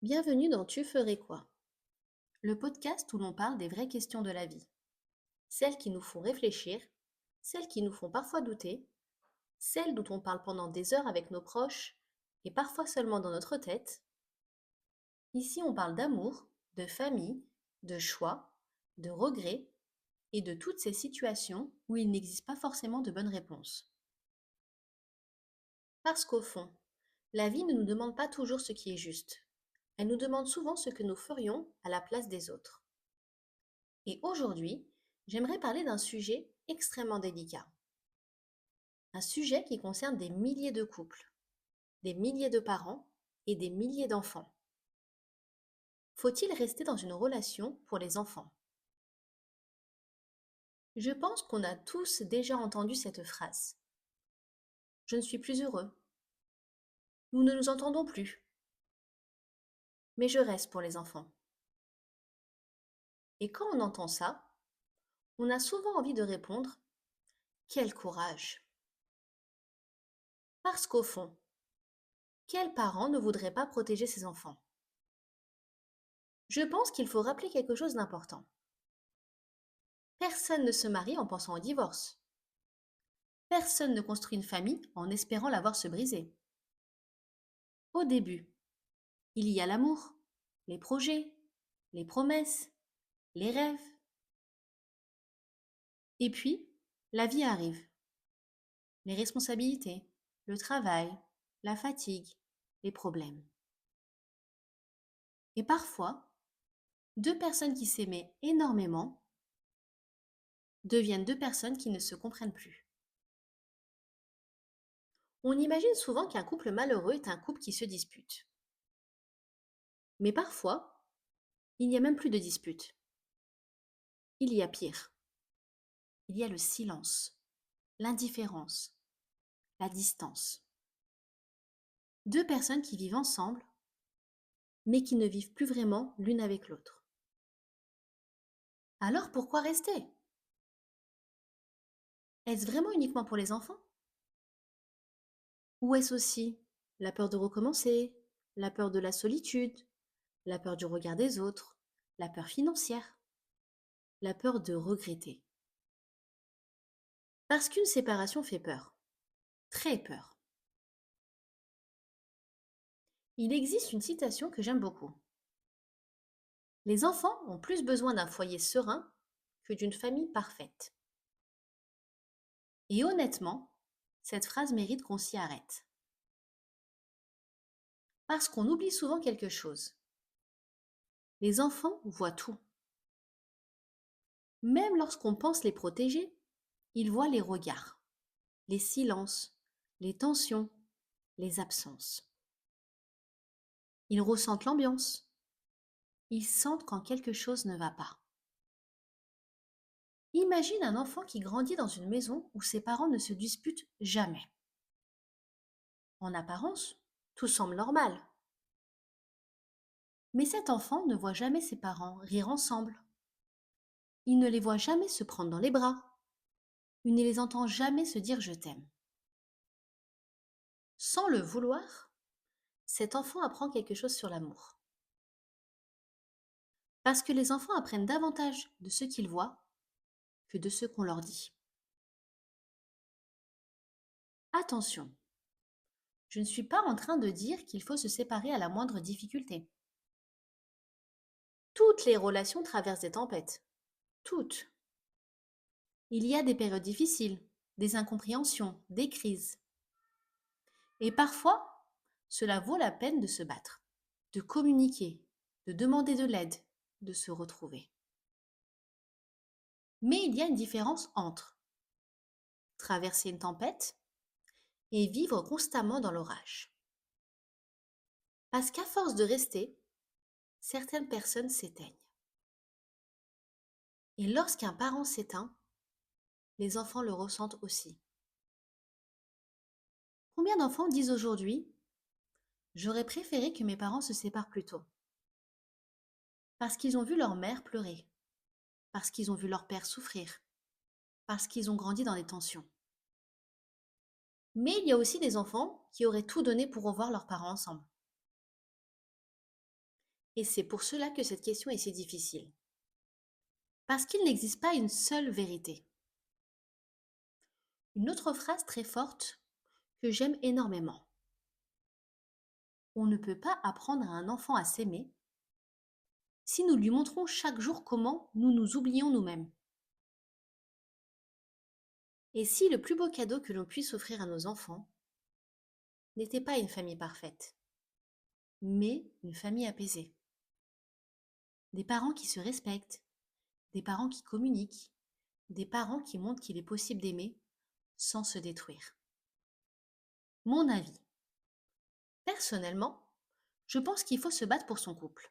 Bienvenue dans Tu ferais quoi? Le podcast où l'on parle des vraies questions de la vie. Celles qui nous font réfléchir, celles qui nous font parfois douter, celles dont on parle pendant des heures avec nos proches et parfois seulement dans notre tête. Ici, on parle d'amour, de famille, de choix, de regrets et de toutes ces situations où il n'existe pas forcément de bonnes réponses. Parce qu'au fond, la vie ne nous demande pas toujours ce qui est juste. Elle nous demande souvent ce que nous ferions à la place des autres. Et aujourd'hui, j'aimerais parler d'un sujet extrêmement délicat. Un sujet qui concerne des milliers de couples, des milliers de parents et des milliers d'enfants. Faut-il rester dans une relation pour les enfants? Je pense qu'on a tous déjà entendu cette phrase. Je ne suis plus heureux. Nous ne nous entendons plus. Mais je reste pour les enfants. Et quand on entend ça, on a souvent envie de répondre: quel courage! Parce qu'au fond, quel parent ne voudrait pas protéger ses enfants? Je pense qu'il faut rappeler quelque chose d'important. Personne ne se marie en pensant au divorce. Personne ne construit une famille en espérant la voir se briser. Au début, il y a l'amour, les projets, les promesses, les rêves. Et puis, la vie arrive. Les responsabilités, le travail, la fatigue, les problèmes. Et parfois, deux personnes qui s'aimaient énormément deviennent deux personnes qui ne se comprennent plus. On imagine souvent qu'un couple malheureux est un couple qui se dispute. Mais parfois, il n'y a même plus de dispute. Il y a pire. Il y a le silence, l'indifférence, la distance. Deux personnes qui vivent ensemble, mais qui ne vivent plus vraiment l'une avec l'autre. Alors pourquoi rester? Est-ce vraiment uniquement pour les enfants? Ou est-ce aussi la peur de recommencer, la peur de la solitude, la peur du regard des autres, la peur financière, la peur de regretter? Parce qu'une séparation fait peur, très peur. Il existe une citation que j'aime beaucoup. Les enfants ont plus besoin d'un foyer serein que d'une famille parfaite. Et honnêtement, cette phrase mérite qu'on s'y arrête. Parce qu'on oublie souvent quelque chose. Les enfants voient tout. Même lorsqu'on pense les protéger, ils voient les regards, les silences, les tensions, les absences. Ils ressentent l'ambiance. Ils sentent quand quelque chose ne va pas. Imagine un enfant qui grandit dans une maison où ses parents ne se disputent jamais. En apparence, tout semble normal. Mais cet enfant ne voit jamais ses parents rire ensemble. Il ne les voit jamais se prendre dans les bras. Il ne les entend jamais se dire je t'aime. Sans le vouloir, cet enfant apprend quelque chose sur l'amour. Parce que les enfants apprennent davantage de ce qu'ils voient que de ce qu'on leur dit. Attention, je ne suis pas en train de dire qu'il faut se séparer à la moindre difficulté. Toutes les relations traversent des tempêtes. Toutes. Il y a des périodes difficiles, des incompréhensions, des crises. Et parfois, cela vaut la peine de se battre, de communiquer, de demander de l'aide, de se retrouver. Mais il y a une différence entre traverser une tempête et vivre constamment dans l'orage. Parce qu'à force de rester, certaines personnes s'éteignent. Et lorsqu'un parent s'éteint, les enfants le ressentent aussi. Combien d'enfants disent aujourd'hui: j'aurais préféré que mes parents se séparent plus tôt? Parce qu'ils ont vu leur mère pleurer, parce qu'ils ont vu leur père souffrir, parce qu'ils ont grandi dans des tensions. Mais il y a aussi des enfants qui auraient tout donné pour revoir leurs parents ensemble. Et c'est pour cela que cette question est si difficile. Parce qu'il n'existe pas une seule vérité. Une autre phrase très forte que j'aime énormément. On ne peut pas apprendre à un enfant à s'aimer si nous lui montrons chaque jour comment nous nous oublions nous-mêmes. Et si le plus beau cadeau que l'on puisse offrir à nos enfants n'était pas une famille parfaite, mais une famille apaisée. Des parents qui se respectent, des parents qui communiquent, des parents qui montrent qu'il est possible d'aimer sans se détruire. Mon avis. Personnellement, je pense qu'il faut se battre pour son couple.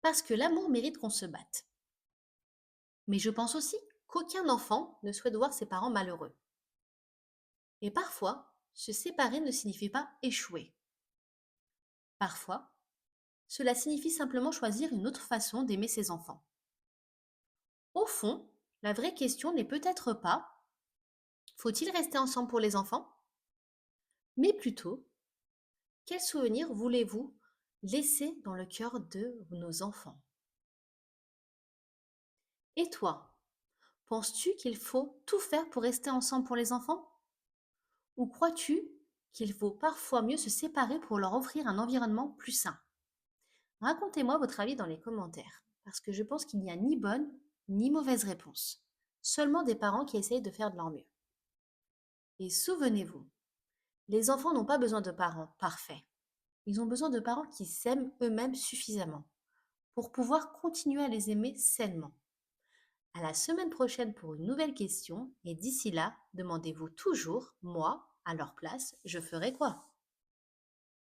Parce que l'amour mérite qu'on se batte. Mais je pense aussi qu'aucun enfant ne souhaite voir ses parents malheureux. Et parfois, se séparer ne signifie pas échouer. Parfois, cela signifie simplement choisir une autre façon d'aimer ses enfants. Au fond, la vraie question n'est peut-être pas faut-il rester ensemble pour les enfants, mais plutôt quels souvenirs voulez-vous laisser dans le cœur de nos enfants? Et toi, penses-tu qu'il faut tout faire pour rester ensemble pour les enfants? Ou crois-tu qu'il vaut parfois mieux se séparer pour leur offrir un environnement plus sain? Racontez-moi votre avis dans les commentaires, parce que je pense qu'il n'y a ni bonne ni mauvaise réponse, seulement des parents qui essayent de faire de leur mieux. Et souvenez-vous, les enfants n'ont pas besoin de parents parfaits, ils ont besoin de parents qui s'aiment eux-mêmes suffisamment pour pouvoir continuer à les aimer sainement. À la semaine prochaine pour une nouvelle question et d'ici là, demandez-vous toujours, moi, à leur place, je ferais quoi?